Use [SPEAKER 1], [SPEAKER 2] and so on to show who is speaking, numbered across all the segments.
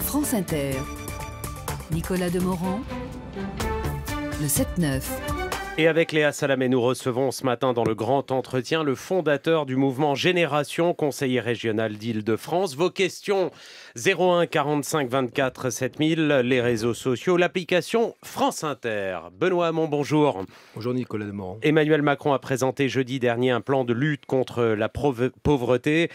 [SPEAKER 1] France Inter. Nicolas Demorand, le 7-9.
[SPEAKER 2] Et avec Léa Salamé, nous recevons ce matin dans le grand entretien le fondateur du mouvement Génération, conseiller régional d'Île-de-France. Vos questions 01 45 24 7000, les réseaux sociaux, l'application France Inter. Benoît Hamon, bonjour.
[SPEAKER 3] Bonjour Nicolas Demorand.
[SPEAKER 2] Emmanuel Macron a présenté jeudi dernier un plan de lutte contre la pauvreté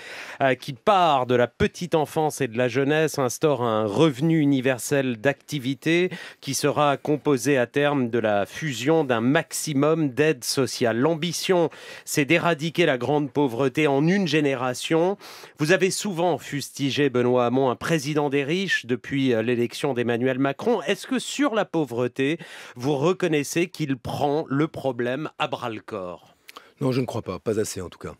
[SPEAKER 2] qui part de la petite enfance et de la jeunesse, instaure un revenu universel d'activité qui sera composé à terme de la fusion d'un maximum d'aides sociales. L'ambition, c'est d'éradiquer la grande pauvreté en une génération. Vous avez souvent fustigé, Benoît Hamon, un président des riches depuis l'élection d'Emmanuel Macron. Est-ce que sur la pauvreté, vous reconnaissez qu'il prend le problème à bras-le-corps ?
[SPEAKER 3] Non, je ne crois pas assez en tout cas.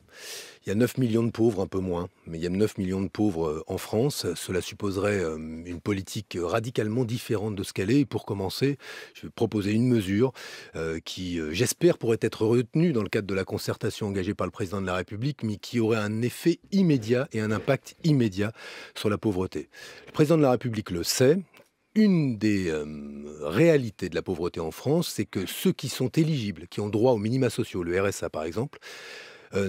[SPEAKER 3] Il y a 9 millions de pauvres, un peu moins, mais il y a 9 millions de pauvres en France. Cela supposerait une politique radicalement différente de ce qu'elle est. Et pour commencer, je vais proposer une mesure qui, j'espère, pourrait être retenue dans le cadre de la concertation engagée par le président de la République, mais qui aurait un effet immédiat et un impact immédiat sur la pauvreté. Le président de la République le sait. Une des réalités de la pauvreté en France, c'est que ceux qui sont éligibles, qui ont droit aux minima sociaux, le RSA par exemple,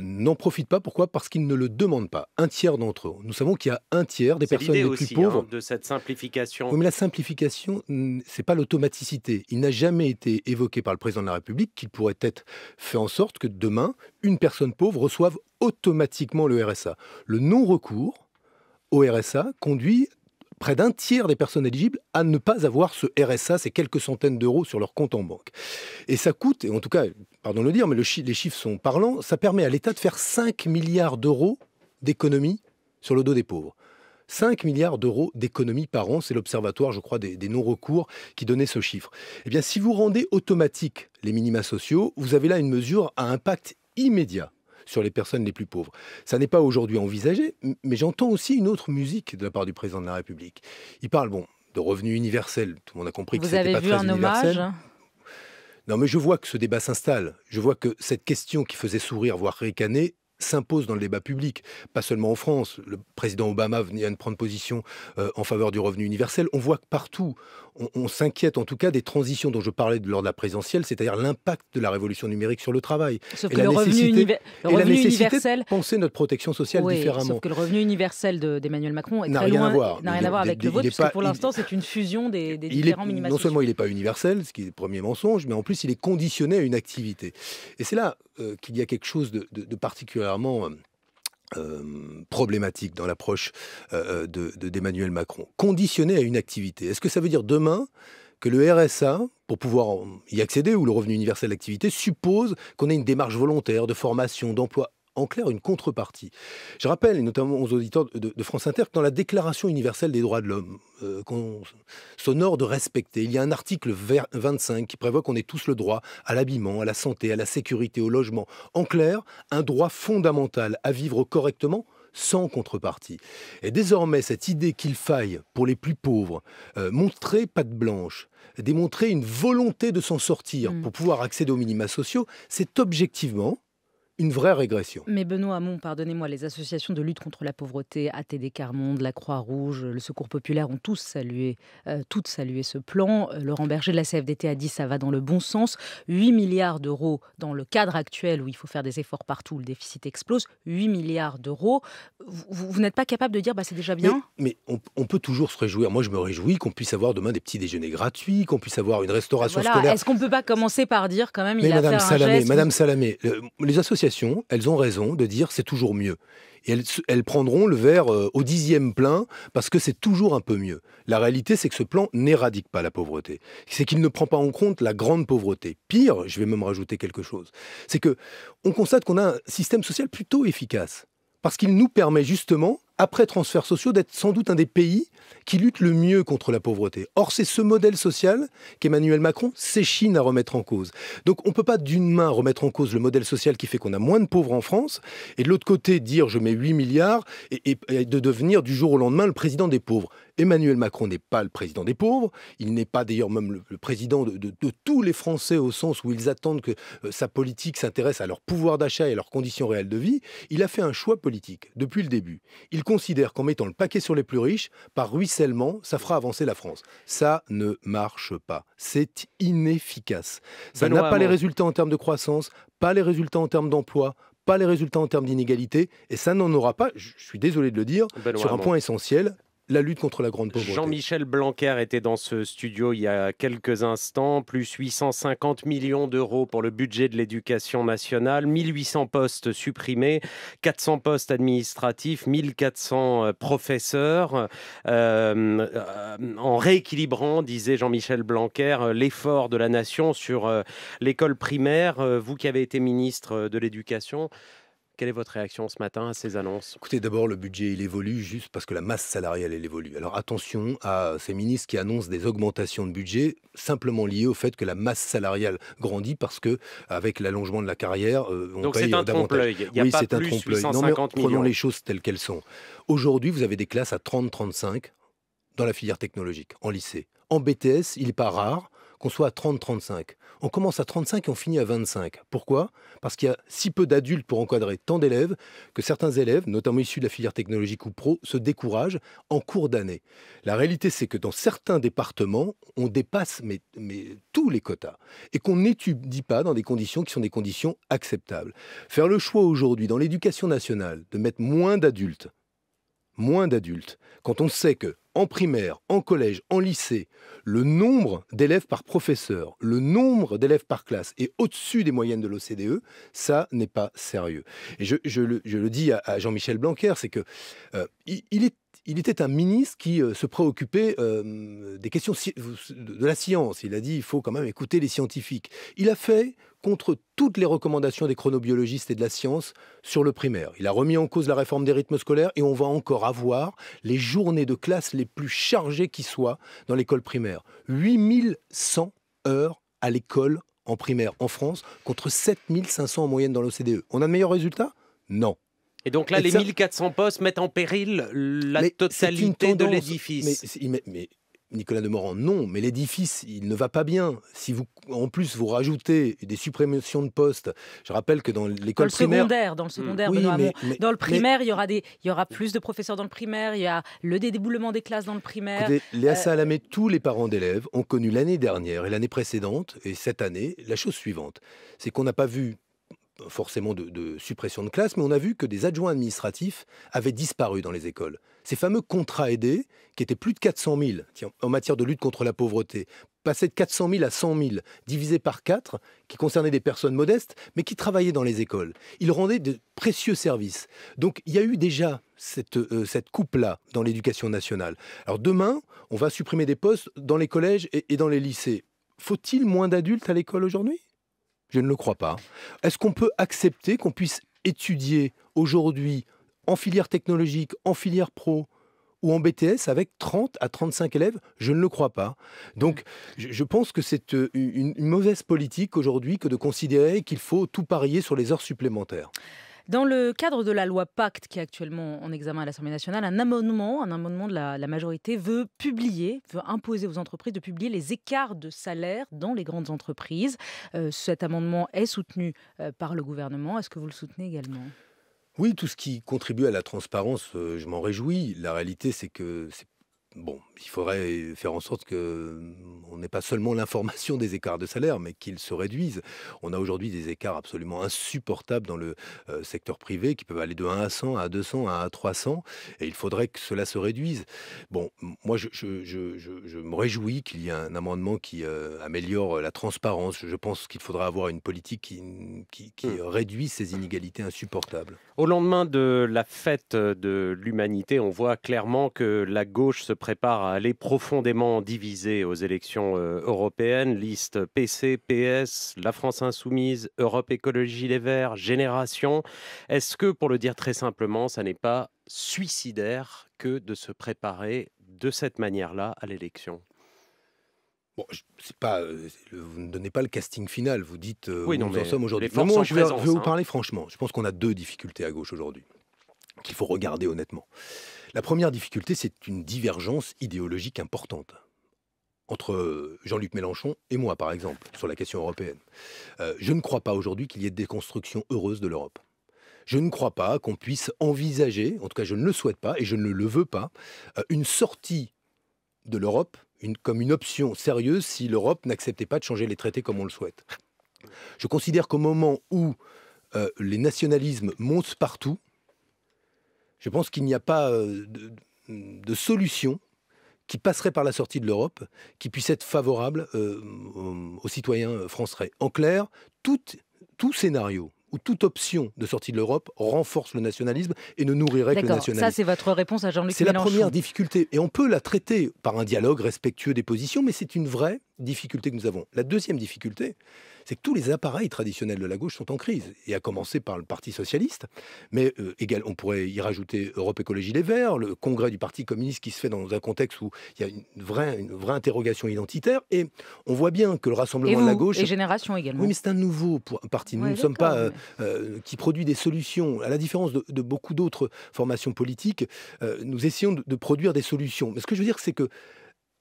[SPEAKER 3] n'en profitent pas. Pourquoi ? Parce qu'ils ne le demandent pas. Un tiers d'entre eux. Nous savons qu'il y a un tiers des personnes les plus pauvres.
[SPEAKER 2] De cette simplification.
[SPEAKER 3] Oui, mais la simplification, c'est pas l'automaticité. Il n'a jamais été évoqué par le président de la République qu'il pourrait être fait en sorte que demain, une personne pauvre reçoive automatiquement le RSA. Le non-recours au RSA conduit près d'un tiers des personnes éligibles à ne pas avoir ce RSA, c'est quelques centaines d'euros sur leur compte en banque. Et ça coûte, et en tout cas, pardon de le dire, mais les chiffres sont parlants, ça permet à l'État de faire 5 milliards d'euros d'économies sur le dos des pauvres. 5 milliards d'euros d'économies par an, c'est l'Observatoire, je crois, des non-recours qui donnait ce chiffre. Eh bien, si vous rendez automatique les minima sociaux, vous avez là une mesure à impact immédiat sur les personnes les plus pauvres. Ça n'est pas aujourd'hui envisagé, mais j'entends aussi une autre musique de la part du président de la République. Il parle, de revenu universel. Tout le monde a compris que c'était pas très universel. Vous avez vu un hommage ? Non, mais je vois que ce débat s'installe. Je vois que cette question qui faisait sourire, voire ricaner, s'impose dans le débat public, pas seulement en France. Le président Obama vient de prendre position en faveur du revenu universel. On voit que partout, on s'inquiète en tout cas des transitions dont je parlais lors de la présidentielle, c'est-à-dire l'impact de la révolution numérique sur le travail.
[SPEAKER 4] Sauf que le revenu universel,
[SPEAKER 3] de penser notre protection sociale différemment.
[SPEAKER 4] Sauf que le revenu universel d'Emmanuel Macron est très loin, n'a rien à voir avec le vôtre, puisque pour l'instant c'est une fusion des différents minima sociaux.
[SPEAKER 3] Non seulement il n'est pas universel, ce qui est le premier mensonge, mais en plus il est conditionné à une activité. Et c'est là qu'il y a quelque chose de particulièrement problématique dans l'approche d'Emmanuel Macron. Conditionné à une activité. Est-ce que ça veut dire demain que le RSA, pour pouvoir y accéder, ou le revenu universel d'activité, suppose qu'on ait une démarche volontaire de formation, d'emploi ? En clair, une contrepartie. Je rappelle, et notamment aux auditeurs de France Inter, que dans la Déclaration universelle des droits de l'homme, qu'on s'honore de respecter, il y a un article 25 qui prévoit qu'on ait tous le droit à l'habillement, à la santé, à la sécurité, au logement. En clair, un droit fondamental à vivre correctement, sans contrepartie. Et désormais, cette idée qu'il faille, pour les plus pauvres, montrer patte blanche, démontrer une volonté de s'en sortir pour pouvoir accéder aux minima sociaux, c'est objectivement une vraie régression.
[SPEAKER 4] Mais Benoît Hamon, pardonnez-moi, les associations de lutte contre la pauvreté, ATD Quart Monde, la Croix-Rouge, le Secours Populaire ont toutes salué ce plan. Laurent Berger de la CFDT a dit ça va dans le bon sens. 8 milliards d'euros dans le cadre actuel où il faut faire des efforts partout, le déficit explose. 8 milliards d'euros. Vous n'êtes pas capable de dire c'est déjà bien ?
[SPEAKER 3] Mais on peut toujours se réjouir. Moi, je me réjouis qu'on puisse avoir demain des petits déjeuners gratuits, qu'on puisse avoir une restauration scolaire.
[SPEAKER 4] Est-ce qu'on ne peut pas commencer par dire quand même il a fait un geste ?
[SPEAKER 3] Madame Salamé, les associations, elles ont raison de dire c'est toujours mieux. Et elles prendront le verre au 10e plein parce que c'est toujours un peu mieux. La réalité, c'est que ce plan n'éradique pas la pauvreté. C'est qu'il ne prend pas en compte la grande pauvreté. Pire, je vais même rajouter quelque chose, c'est que on constate qu'on a un système social plutôt efficace parce qu'il nous permet justement, après transferts sociaux, d'être sans doute un des pays qui lutte le mieux contre la pauvreté. Or, c'est ce modèle social qu'Emmanuel Macron s'échine à remettre en cause. Donc, on ne peut pas d'une main remettre en cause le modèle social qui fait qu'on a moins de pauvres en France, et de l'autre côté, dire je mets 8 milliards et de devenir du jour au lendemain le président des pauvres. Emmanuel Macron n'est pas le président des pauvres, il n'est pas d'ailleurs même le président de tous les Français au sens où ils attendent que sa politique s'intéresse à leur pouvoir d'achat et à leurs conditions réelles de vie. Il a fait un choix politique depuis le début. Il Il considère qu'en mettant le paquet sur les plus riches, par ruissellement, ça fera avancer la France. Ça ne marche pas. C'est inefficace. Ça n'a pas les résultats en termes de croissance, pas les résultats en termes d'emploi, pas les résultats en termes d'inégalité, et ça n'en aura pas, je suis désolé de le dire, sur un point essentiel, la lutte contre la grande pauvreté.
[SPEAKER 2] Jean-Michel Blanquer était dans ce studio il y a quelques instants, plus 850 millions d'euros pour le budget de l'éducation nationale, 1800 postes supprimés, 400 postes administratifs, 1400 professeurs, en rééquilibrant, disait Jean-Michel Blanquer, l'effort de la nation sur l'école primaire. Vous qui avez été ministre de l'Éducation, quelle est votre réaction ce matin à ces annonces?
[SPEAKER 3] Écoutez, d'abord, le budget, il évolue juste parce que la masse salariale, elle évolue. Alors attention à ces ministres qui annoncent des augmentations de budget simplement liées au fait que la masse salariale grandit parce que avec l'allongement de la carrière, on
[SPEAKER 2] Donc
[SPEAKER 3] paye
[SPEAKER 2] c'est un
[SPEAKER 3] davantage.
[SPEAKER 2] trompe-l'œil. Il n'y a pas plus 850 millions.
[SPEAKER 3] Prenons les choses telles qu'elles sont. Aujourd'hui, vous avez des classes à 30-35 dans la filière technologique, en lycée. En BTS, il n'est pas rare qu'on soit à 30-35. On commence à 35 et on finit à 25. Pourquoi? Parce qu'il y a si peu d'adultes pour encadrer tant d'élèves que certains élèves, notamment issus de la filière technologique ou pro, se découragent en cours d'année. La réalité, c'est que dans certains départements, on dépasse mais tous les quotas et qu'on n'étudie pas dans des conditions qui sont des conditions acceptables. Faire le choix aujourd'hui dans l'éducation nationale de mettre moins d'adultes, quand on sait que en primaire, en collège, en lycée, le nombre d'élèves par professeur, le nombre d'élèves par classe est au-dessus des moyennes de l'OCDE, ça n'est pas sérieux. Et je le dis à Jean-Michel Blanquer, c'est que il était un ministre qui se préoccupait des questions de la science. Il a dit il faut quand même écouter les scientifiques. Il a fait contre toutes les recommandations des chronobiologistes et de la science sur le primaire. Il a remis en cause la réforme des rythmes scolaires et on va encore avoir les journées de classe les plus chargées qui soient dans l'école primaire. 8100 heures à l'école en primaire en France contre 7500 en moyenne dans l'OCDE. On a de meilleurs résultats? Non.
[SPEAKER 2] Et donc là, les 1400 postes mettent en péril la totalité de l'édifice.
[SPEAKER 3] Mais Nicolas Demorand, non, mais l'édifice, il ne va pas bien. Si vous, en plus, vous rajoutez des suppressions de postes, je rappelle que dans l'école primaire...
[SPEAKER 4] Dans le secondaire,
[SPEAKER 3] oui,
[SPEAKER 4] Benoît Hamon, dans le primaire, il y aura plus de professeurs dans le primaire, il y a le dédéboulement des classes dans le primaire.
[SPEAKER 3] Écoutez, Léa Salamé, tous les parents d'élèves ont connu l'année dernière et l'année précédente, et cette année, la chose suivante. C'est qu'on n'a pas vu forcément de suppression de classe, mais on a vu que des adjoints administratifs avaient disparu dans les écoles. Ces fameux contrats aidés, qui étaient plus de 400 000 en matière de lutte contre la pauvreté, passaient de 400 000 à 100 000, divisés par 4, qui concernaient des personnes modestes, mais qui travaillaient dans les écoles. Ils rendaient de précieux services. Donc il y a eu déjà cette coupe-là dans l'éducation nationale. Alors demain, on va supprimer des postes dans les collèges et dans les lycées. Faut-il moins d'adultes à l'école aujourd'hui ? Je ne le crois pas. Est-ce qu'on peut accepter qu'on puisse étudier aujourd'hui en filière technologique, en filière pro ou en BTS avec 30 à 35 élèves? Je ne le crois pas. Donc, je pense que c'est une mauvaise politique aujourd'hui que de considérer qu'il faut tout parier sur les heures supplémentaires.
[SPEAKER 4] Dans le cadre de la loi Pacte, qui est actuellement en examen à l'Assemblée nationale, un amendement de la majorité veut imposer aux entreprises de publier les écarts de salaire dans les grandes entreprises. Cet amendement est soutenu par le gouvernement. Est-ce que vous le soutenez également ?
[SPEAKER 3] Oui, tout ce qui contribue à la transparence, je m'en réjouis. La réalité, c'est que il faudrait faire en sorte qu'on n'ait pas seulement l'information des écarts de salaire, mais qu'ils se réduisent. On a aujourd'hui des écarts absolument insupportables dans le secteur privé qui peuvent aller de 1 à 100, à 200, à 300, et il faudrait que cela se réduise. Bon, moi, je me réjouis qu'il y ait un amendement qui améliore la transparence. Je pense qu'il faudra avoir une politique qui réduit ces inégalités insupportables.
[SPEAKER 2] Au lendemain de la fête de l'humanité, on voit clairement que la gauche se prépare à aller profondément diviser aux élections européennes. Liste PC, PS, La France Insoumise, Europe Écologie Les Verts, Génération. Est-ce que, pour le dire très simplement, ça n'est pas suicidaire que de se préparer de cette manière-là à l'élection ?
[SPEAKER 3] Bon, vous ne donnez pas le casting final, vous dites
[SPEAKER 2] oui,
[SPEAKER 3] où nous en sommes aujourd'hui.
[SPEAKER 2] Moi,
[SPEAKER 3] je vais vous parler franchement. Je pense qu'on a 2 difficultés à gauche aujourd'hui, qu'il faut regarder honnêtement. La première difficulté, c'est une divergence idéologique importante entre Jean-Luc Mélenchon et moi, par exemple, sur la question européenne. Je ne crois pas aujourd'hui qu'il y ait de déconstruction heureuse de l'Europe. Je ne crois pas qu'on puisse envisager, en tout cas je ne le souhaite pas et je ne le veux pas, une sortie de l'Europe comme une option sérieuse si l'Europe n'acceptait pas de changer les traités comme on le souhaite. Je considère qu'au moment où les nationalismes montent partout, je pense qu'il n'y a pas de solution qui passerait par la sortie de l'Europe, qui puisse être favorable aux citoyens français. En clair, tout scénario ou toute option de sortie de l'Europe renforce le nationalisme et ne nourrirait que le nationalisme.
[SPEAKER 4] Ça c'est votre réponse à Jean-Luc
[SPEAKER 3] Mélenchon. C'est la première difficulté. Et on peut la traiter par un dialogue respectueux des positions, mais c'est une vraie difficulté que nous avons. La deuxième difficulté, c'est que tous les appareils traditionnels de la gauche sont en crise, et à commencer par le Parti socialiste, mais on pourrait y rajouter Europe Écologie Les Verts, le congrès du Parti communiste qui se fait dans un contexte où il y a une vraie interrogation identitaire, et on voit bien que le Rassemblement de la gauche...
[SPEAKER 4] Et Génération également.
[SPEAKER 3] Oui, mais c'est un nouveau parti. Nous ne sommes pas... qui produit des solutions. À la différence de beaucoup d'autres formations politiques, nous essayons de produire des solutions. Mais ce que je veux dire, c'est que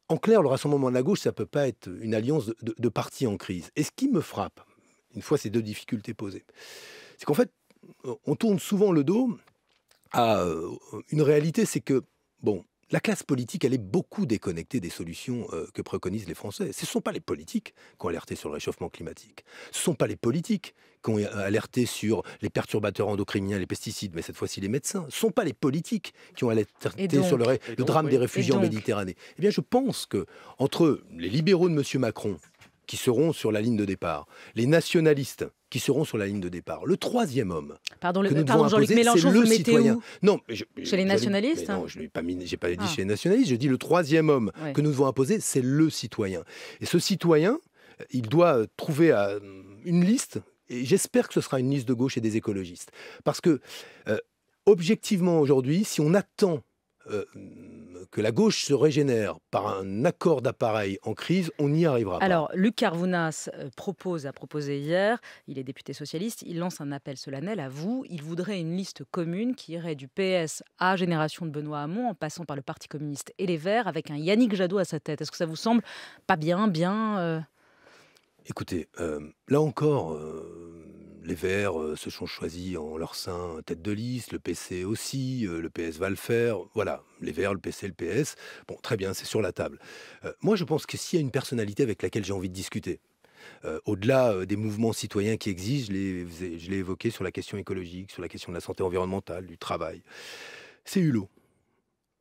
[SPEAKER 3] en clair, le Rassemblement de la gauche, ça ne peut pas être une alliance de partis en crise. Et ce qui me frappe, une fois ces deux difficultés posées, c'est qu'en fait, on tourne souvent le dos à une réalité, c'est que, bon, la classe politique, elle est beaucoup déconnectée des solutions que préconisent les Français. Ce ne sont pas les politiques qui ont alerté sur le réchauffement climatique. Ce ne sont pas les politiques qui ont alerté sur les perturbateurs endocriniens, les pesticides, mais cette fois-ci les médecins. Ce ne sont pas les politiques qui ont alerté sur le drame des réfugiés en Méditerranée. Eh bien, je pense que entre les libéraux de M. Macron, qui seront sur la ligne de départ, les nationalistes qui seront sur la ligne de départ. Le troisième homme.
[SPEAKER 4] Pardon Jean-Luc Mélenchon, vous le mettez
[SPEAKER 3] citoyen.
[SPEAKER 4] Où
[SPEAKER 3] Non,
[SPEAKER 4] chez les nationalistes.
[SPEAKER 3] Non, je n'ai pas dit chez les nationalistes. Je dis le troisième homme que nous devons imposer, c'est le citoyen. Et ce citoyen, il doit trouver une liste. Et j'espère que ce sera une liste de gauche et des écologistes. Parce que, objectivement, aujourd'hui, si on attend que la gauche se régénère par un accord d'appareil en crise, on n'y arrivera pas.
[SPEAKER 4] Alors, Luc Carvounas a proposé hier, il est député socialiste, il lance un appel solennel à vous. Il voudrait une liste commune qui irait du PS à Génération de Benoît Hamon, en passant par le Parti communiste et les Verts, avec un Yannick Jadot à sa tête. Est-ce que ça vous semble pas bien
[SPEAKER 3] Écoutez, là encore... les Verts se sont choisis en leur sein tête de liste, le PC aussi, le PS va le faire. Voilà, les Verts, le PC, le PS. Bon, très bien, c'est sur la table. Moi, je pense que s'il y a une personnalité avec laquelle j'ai envie de discuter, au-delà des mouvements citoyens qui existent, je l'ai évoqué sur la question écologique, sur la question de la santé environnementale, du travail, c'est Hulot.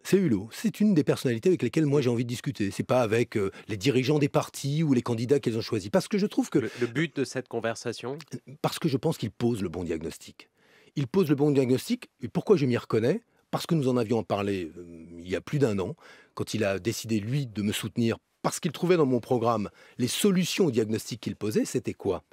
[SPEAKER 3] C'est Hulot. C'est une des personnalités avec lesquelles moi j'ai envie de discuter. C'est pas avec les dirigeants des partis ou les candidats qu'ils ont choisis. Parce que je trouve que...
[SPEAKER 2] Le but de cette conversation ?
[SPEAKER 3] Parce que je pense qu'il pose le bon diagnostic. Il pose le bon diagnostic. Et pourquoi je m'y reconnais ? Parce que nous en avions parlé il y a plus d'un an, quand il a décidé, lui, de me soutenir, parce qu'il trouvait dans mon programme les solutions au diagnostic qu'il posait. C'était quoi ?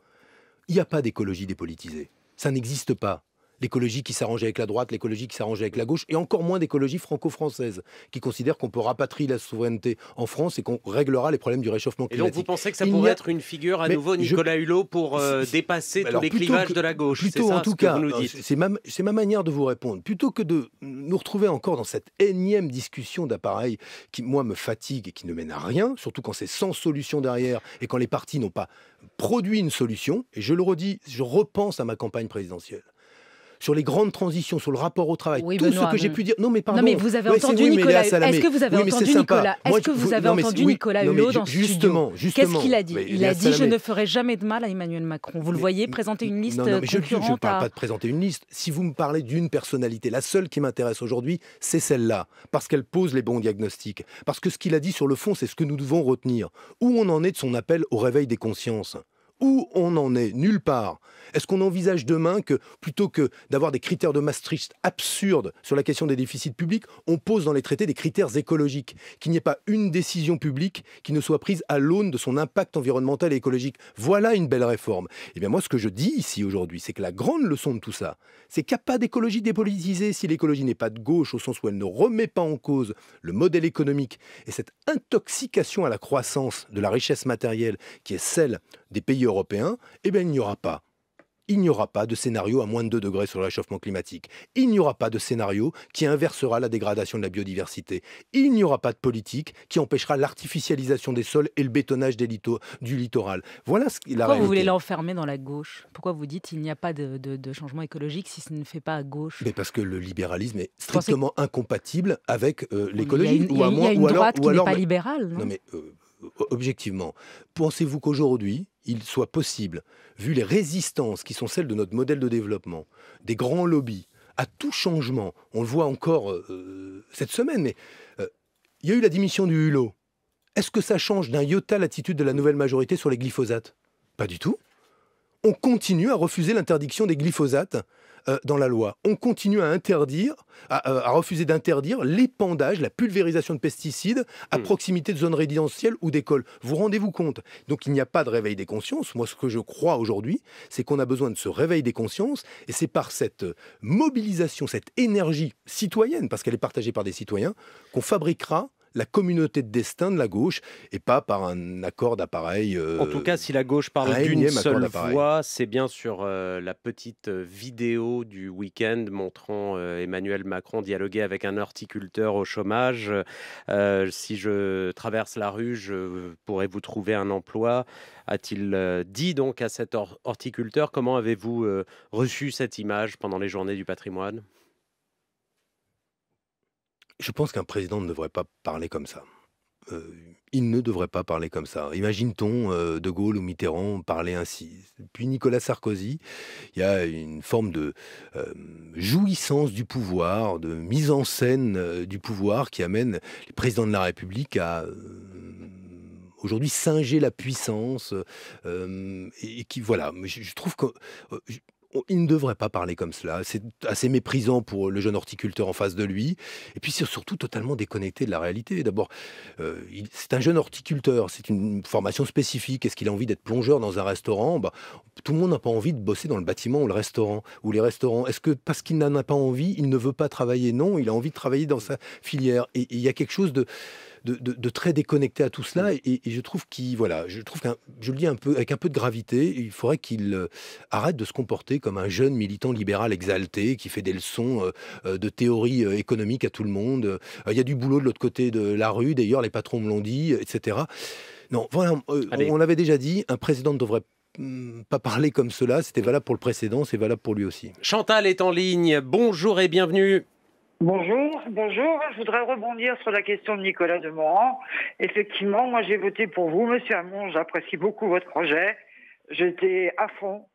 [SPEAKER 3] Il n'y a pas d'écologie dépolitisée. Ça n'existe pas. L'écologie qui s'arrange avec la droite, l'écologie qui s'arrange avec la gauche, et encore moins d'écologie franco-française, qui considère qu'on peut rapatrier la souveraineté en France et qu'on réglera les problèmes du réchauffement climatique.
[SPEAKER 2] Et donc vous pensez que ça pourrait être une figure à nouveau, Nicolas Hulot, pour dépasser tous les clivages de la gauche?
[SPEAKER 3] Plutôt, en tout cas, c'est ma manière de vous répondre. Plutôt que de nous retrouver encore dans cette énième discussion d'appareil qui, moi, me fatigue et qui ne mène à rien, surtout quand c'est sans solution derrière et quand les partis n'ont pas produit une solution, et je le redis, je repense à ma campagne présidentielle. Sur les grandes transitions, sur le rapport au travail, tout Benoît, ce que j'ai pu dire. Non, mais pardon.
[SPEAKER 4] Non, mais vous avez entendu Nicolas. Est-ce que vous avez entendu Nicolas? Est-ce que vous avez entendu Nicolas Hulot dans ce studio? Qu'est-ce qu'il a dit? Il a dit: je ne ferai jamais de mal à Emmanuel Macron. Vous le voyez présenter une liste concurrente.
[SPEAKER 3] Je ne parle pas de présenter une liste. Si vous me parlez d'une personnalité, la seule qui m'intéresse aujourd'hui, c'est celle-là, parce qu'elle pose les bons diagnostics. Parce que ce qu'il a dit sur le fond, c'est ce que nous devons retenir. Où on en est de son appel au réveil des consciences? Où on en est? Nulle part. Est-ce qu'on envisage demain que, plutôt que d'avoir des critères de Maastricht absurdes sur la question des déficits publics, on pose dans les traités des critères écologiques, qu'il n'y ait pas une décision publique qui ne soit prise à l'aune de son impact environnemental et écologique? Voilà une belle réforme. Et bien moi, ce que je dis ici aujourd'hui, c'est que la grande leçon de tout ça, c'est qu'il n'y a pas d'écologie dépolitisée si l'écologie n'est pas de gauche, au sens où elle ne remet pas en cause le modèle économique et cette intoxication à la croissance de la richesse matérielle qui est celle des pays européens. Eh bien, il n'y aura pas il n'y aura pas de scénario à moins de 2 degrés sur le réchauffement climatique. Il n'y aura pas de scénario qui inversera la dégradation de la biodiversité. Il n'y aura pas de politique qui empêchera l'artificialisation des sols et le bétonnage du littoral. Voilà la
[SPEAKER 4] Pourquoi
[SPEAKER 3] réalité.
[SPEAKER 4] vous voulez l'enfermer dans la gauche? Pourquoi vous dites qu'il n'y a pas de changement écologique si ce ne fait pas à gauche?
[SPEAKER 3] Mais parce que le libéralisme est strictement incompatible avec
[SPEAKER 4] Il y a
[SPEAKER 3] l'écologie.
[SPEAKER 4] une, il y a- il y a une droite qui n'est pas libérale, non?
[SPEAKER 3] Non mais objectivement, pensez-vous qu'aujourd'hui, il soit possible, vu les résistances qui sont celles de notre modèle de développement, des grands lobbies, à tout changement, on le voit encore cette semaine, mais il y a eu la démission du Hulot. Est-ce que ça change d'un iota l'attitude de la nouvelle majorité sur les glyphosates? Pas du tout. On continue à refuser l'interdiction des glyphosates dans la loi. On continue à interdire, à refuser d'interdire l'épandage, la pulvérisation de pesticides à proximité de zones résidentielles ou d'écoles. Vous rendez-vous compte? Donc il n'y a pas de réveil des consciences. Moi, ce que je crois aujourd'hui, c'est qu'on a besoin de ce réveil des consciences, et c'est par cette mobilisation, cette énergie citoyenne, parce qu'elle est partagée par des citoyens, qu'on fabriquera la communauté de destin de la gauche, et pas par un accord d'appareil.
[SPEAKER 2] En tout cas, si la gauche parle d'une
[SPEAKER 3] énième accord
[SPEAKER 2] seule
[SPEAKER 3] d'appareil.
[SPEAKER 2] voix, c'est bien sur la petite vidéo du week-end montrant Emmanuel Macron dialoguer avec un horticulteur au chômage. Si je traverse la rue, je pourrais vous trouver un emploi, a-t-il dit donc à cet horticulteur. Comment avez-vous reçu cette image pendant les journées du patrimoine?
[SPEAKER 3] Je pense qu'un président ne devrait pas parler comme ça. Il ne devrait pas parler comme ça. Imagine-t-on De Gaulle ou Mitterrand parler ainsi? Puis Nicolas Sarkozy, il y a une forme de jouissance du pouvoir, de mise en scène du pouvoir qui amène les présidents de la République à aujourd'hui singer la puissance et qui, voilà, je trouve que... il ne devrait pas parler comme cela. C'est assez méprisant pour le jeune horticulteur en face de lui. Et puis c'est surtout totalement déconnecté de la réalité. D'abord, c'est un jeune horticulteur, c'est une formation spécifique. Est-ce qu'il a envie d'être plongeur dans un restaurant? Tout le monde n'a pas envie de bosser dans le bâtiment ou le restaurant, ou les restaurants. Est-ce que parce qu'il n'en a pas envie, il ne veut pas travailler? Non, il a envie de travailler dans sa filière. Et il y a quelque chose de très déconnecté à tout cela, et je trouve je le dis un peu avec un peu de gravité, il faudrait qu'il arrête de se comporter comme un jeune militant libéral exalté qui fait des leçons de théorie économique à tout le monde. Il y a du boulot de l'autre côté de la rue, d'ailleurs les patrons me l'ont dit, etc. Non, voilà, on l'avait déjà dit, un président ne devrait pas parler comme cela. C'était valable pour le précédent, c'est valable pour lui aussi.
[SPEAKER 2] Chantal est en ligne, bonjour et bienvenue.
[SPEAKER 5] Bonjour. Je voudrais rebondir sur la question de Nicolas Demorand. Effectivement, moi j'ai voté pour vous, Monsieur Hamon. J'apprécie beaucoup votre projet. J'étais à fond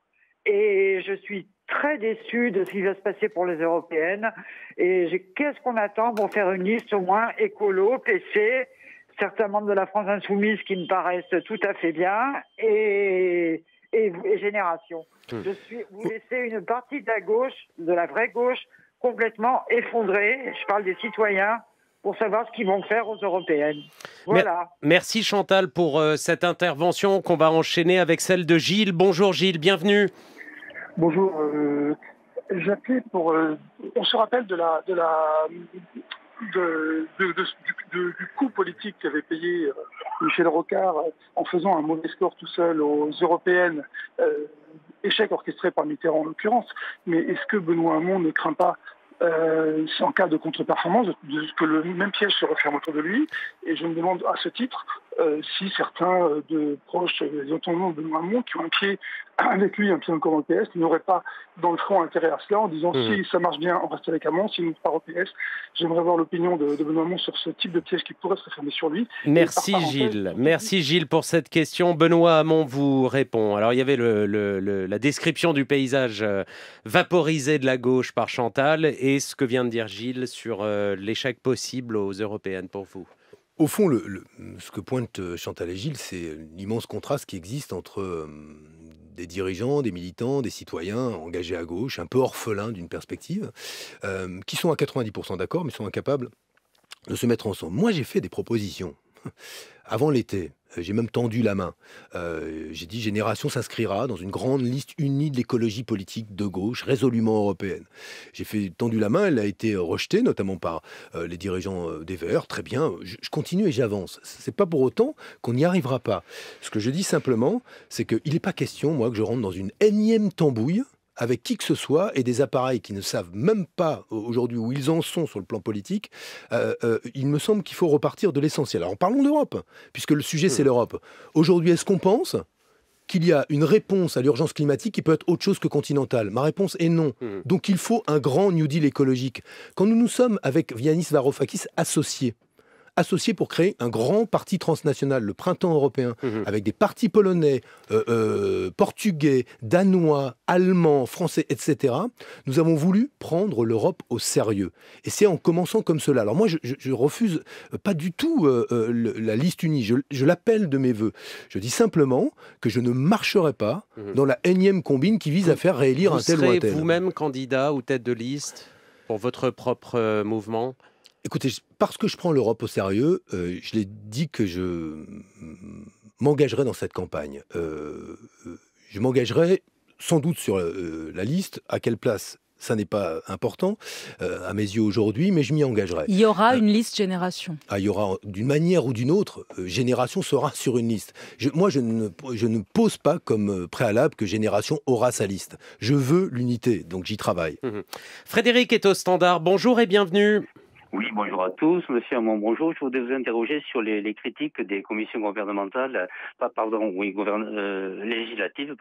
[SPEAKER 5] et je suis très déçue de ce qui va se passer pour les européennes. Et qu'est-ce qu'on attend pour faire une liste au moins écolo, PC, certains membres de la France insoumise qui me paraissent tout à fait bien et Génération. Vous laissez une partie de la gauche, de la vraie gauche, complètement effondré. Je parle des citoyens pour savoir ce qu'ils vont faire aux européennes. Voilà.
[SPEAKER 2] Merci Chantal pour cette intervention qu'on va enchaîner avec celle de Gilles. Bonjour Gilles, bienvenue.
[SPEAKER 6] Bonjour. J'appelais pour... on se rappelle du coût politique qu'avait payé Michel Rocard en faisant un mauvais score tout seul aux européennes, échec orchestré par Mitterrand en l'occurrence. Mais est-ce que Benoît Hamon ne craint pas, en cas de contre-performance, que le même piège se referme autour de lui? Et je me demande à ce titre si certains de proches des entendants de Benoît Hamon, qui ont un pied avec lui, un pied encore au PS, n'auraient pas dans le fond intérêt à cela, en disant si ça marche bien, on reste avec Hamon, si nous part au PS. J'aimerais voir l'opinion de Benoît Hamon sur ce type de piège qui pourrait se refermer sur lui.
[SPEAKER 2] Merci Gilles. Merci Gilles pour cette question. Benoît Hamon vous répond. Alors il y avait la description du paysage vaporisé de la gauche par Chantal et ce que vient de dire Gilles sur l'échec possible aux européennes pour vous.
[SPEAKER 3] Au fond, ce que pointe Chantal et Gilles, c'est l'immense contraste qui existe entre des dirigeants, des militants, des citoyens engagés à gauche, un peu orphelins d'une perspective, qui sont à 90% d'accord, mais sont incapables de se mettre ensemble. Moi, j'ai fait des propositions avant l'été. J'ai même tendu la main. J'ai dit Génération s'inscrira dans une grande liste unie de l'écologie politique de gauche, résolument européenne. J'ai tendu la main, elle a été rejetée, notamment par les dirigeants des Verts. Très bien, je continue et j'avance. C'est pas pour autant qu'on n'y arrivera pas. Ce que je dis simplement, c'est qu'il n'est pas question, moi, que je rentre dans une énième tambouille avec qui que ce soit et des appareils qui ne savent même pas aujourd'hui où ils en sont sur le plan politique. Il me semble qu'il faut repartir de l'essentiel. Alors parlons d'Europe, puisque le sujet c'est l'Europe. Aujourd'hui, est-ce qu'on pense qu'il y a une réponse à l'urgence climatique qui peut être autre chose que continentale? Ma réponse est non. Donc il faut un grand New Deal écologique. Quand nous nous sommes avec Yanis Varoufakis associés pour créer un grand parti transnational, le Printemps européen, avec des partis polonais, portugais, danois, allemands, français, etc. Nous avons voulu prendre l'Europe au sérieux. Et c'est en commençant comme cela. Alors moi, je refuse pas du tout la liste unie. Je l'appelle de mes voeux. Je dis simplement que je ne marcherai pas dans la énième combine qui vise à faire réélire un tel ou un tel.
[SPEAKER 2] Vous serez vous-même candidat ou tête de liste pour votre propre mouvement ?
[SPEAKER 3] Écoutez, parce que je prends l'Europe au sérieux, je l'ai dit que je m'engagerai dans cette campagne. Je m'engagerai sans doute sur la liste. À quelle place ? Ça n'est pas important à mes yeux aujourd'hui, mais je m'y engagerai.
[SPEAKER 4] Il y aura une liste Génération.
[SPEAKER 3] Il y aura, d'une manière ou d'une autre, Génération sera sur une liste. Je ne pose pas comme préalable que Génération aura sa liste. Je veux l'unité, donc j'y travaille.
[SPEAKER 2] Frédéric est au standard. Bonjour et bienvenue.
[SPEAKER 7] Oui, bonjour à tous. Monsieur Hamon, bonjour. Je voudrais vous interroger sur les critiques des commissions gouvernementales, législatives,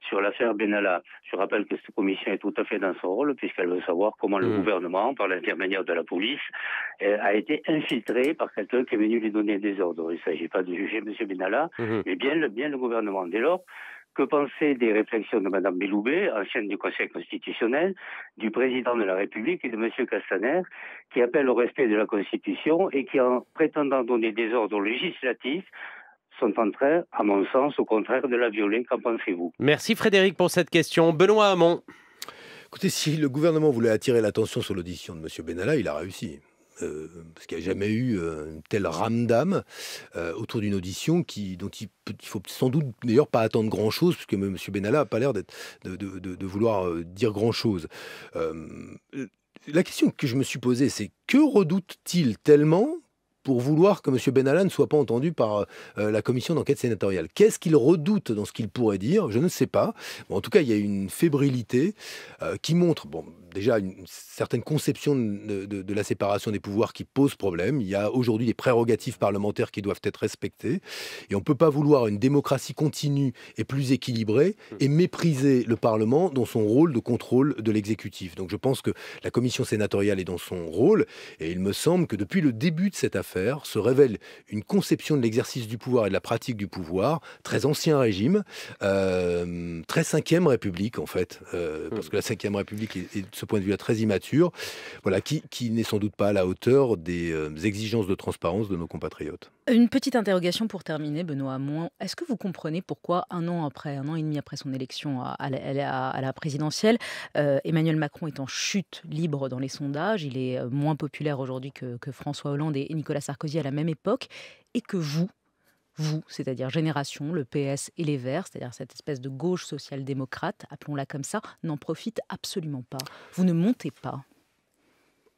[SPEAKER 7] sur l'affaire Benalla. Je rappelle que cette commission est tout à fait dans son rôle, puisqu'elle veut savoir comment le gouvernement, par l'intermédiaire de la police, a été infiltré par quelqu'un qui est venu lui donner des ordres. Il ne s'agit pas de juger monsieur Benalla, mais bien le gouvernement. Dès lors, que penser des réflexions de Mme Belloubet, ancienne du Conseil constitutionnel, du président de la République et de M. Castaner, qui appellent au respect de la Constitution et qui, en prétendant donner des ordres législatifs, sont en train, à mon sens, au contraire de la violer. Qu'en pensez-vous ?
[SPEAKER 2] Merci Frédéric pour cette question. Benoît Hamon.
[SPEAKER 3] Écoutez, si le gouvernement voulait attirer l'attention sur l'audition de M. Benalla, il a réussi. Parce qu'il n'y a jamais eu une telle ramdam autour d'une audition dont il faut sans doute d'ailleurs pas attendre grand-chose, puisque M. Benalla n'a pas l'air de vouloir dire grand-chose. La question que je me suis posée, c'est que redoute-t-il tellement pour vouloir que M. Benalla ne soit pas entendu par la commission d'enquête sénatoriale? Qu'est-ce qu'il redoute dans ce qu'il pourrait dire? Je ne sais pas. Bon, en tout cas, il y a une fébrilité qui montre, déjà une certaine conception de la séparation des pouvoirs qui pose problème. Il y a aujourd'hui des prérogatives parlementaires qui doivent être respectées. Et on ne peut pas vouloir une démocratie continue et plus équilibrée et mépriser le Parlement dans son rôle de contrôle de l'exécutif. Donc je pense que la commission sénatoriale est dans son rôle. Et il me semble que depuis le début de cette affaire, se révèle une conception de l'exercice du pouvoir et de la pratique du pouvoir, très ancien régime, très 5e République en fait, parce que la 5e République est de ce point de vue-là très immature, voilà, qui n'est sans doute pas à la hauteur des exigences de transparence de nos compatriotes.
[SPEAKER 4] Une petite interrogation pour terminer, Benoît Hamon. Est-ce que vous comprenez pourquoi un an et demi après son élection à la présidentielle, Emmanuel Macron est en chute libre dans les sondages, il est moins populaire aujourd'hui que François Hollande et Nicolas Sarkozy à la même époque, et que vous, c'est-à-dire Génération, le PS et les Verts, c'est-à-dire cette espèce de gauche social-démocrate, appelons-la comme ça, n'en profite absolument pas. Vous ne montez pas.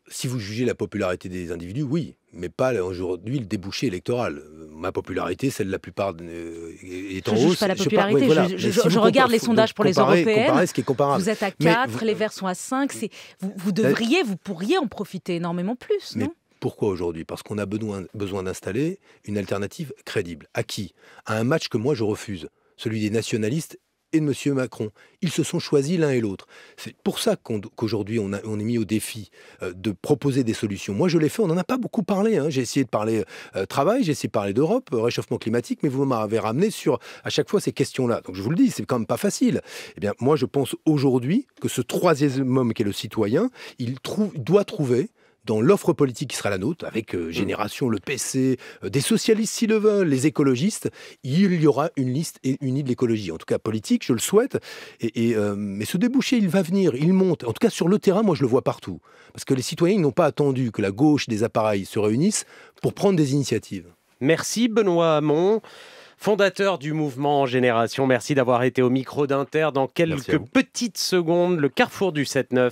[SPEAKER 3] Si vous jugez la popularité des individus, oui, mais pas aujourd'hui le débouché électoral. Ma popularité, celle de la plupart est en hausse.
[SPEAKER 4] Je ne juge pas la popularité, je regarde les sondages pour les européennes.
[SPEAKER 3] Ce qui est comparable.
[SPEAKER 4] Vous êtes à 4, les Verts sont à 5. Vous pourriez en profiter énormément plus, non ?
[SPEAKER 3] Pourquoi aujourd'hui? Parce qu'on a besoin d'installer une alternative crédible. À qui? À un match que moi je refuse, celui des nationalistes et de M. Macron. Ils se sont choisis l'un et l'autre. C'est pour ça qu'aujourd'hui on est mis au défi de proposer des solutions. Moi je l'ai fait, on n'en a pas beaucoup parlé. J'ai essayé de parler travail, j'ai essayé de parler d'Europe, réchauffement climatique, mais vous m'avez ramené sur à chaque fois ces questions-là. Donc je vous le dis, c'est quand même pas facile. Eh bien moi je pense aujourd'hui que ce troisième homme qui est le citoyen, il doit trouver dans l'offre politique qui sera la nôtre, avec Génération, le PC, des socialistes s'ils le veulent, les écologistes, il y aura une liste unie de l'écologie. En tout cas politique, je le souhaite. Mais ce débouché, il va venir, il monte. En tout cas sur le terrain, moi je le vois partout. Parce que les citoyens n'ont pas attendu que la gauche des appareils se réunissent pour prendre des initiatives.
[SPEAKER 2] Merci Benoît Hamon, fondateur du mouvement Génération. Merci d'avoir été au micro d'Inter. Dans quelques petites secondes, le carrefour du 7-9.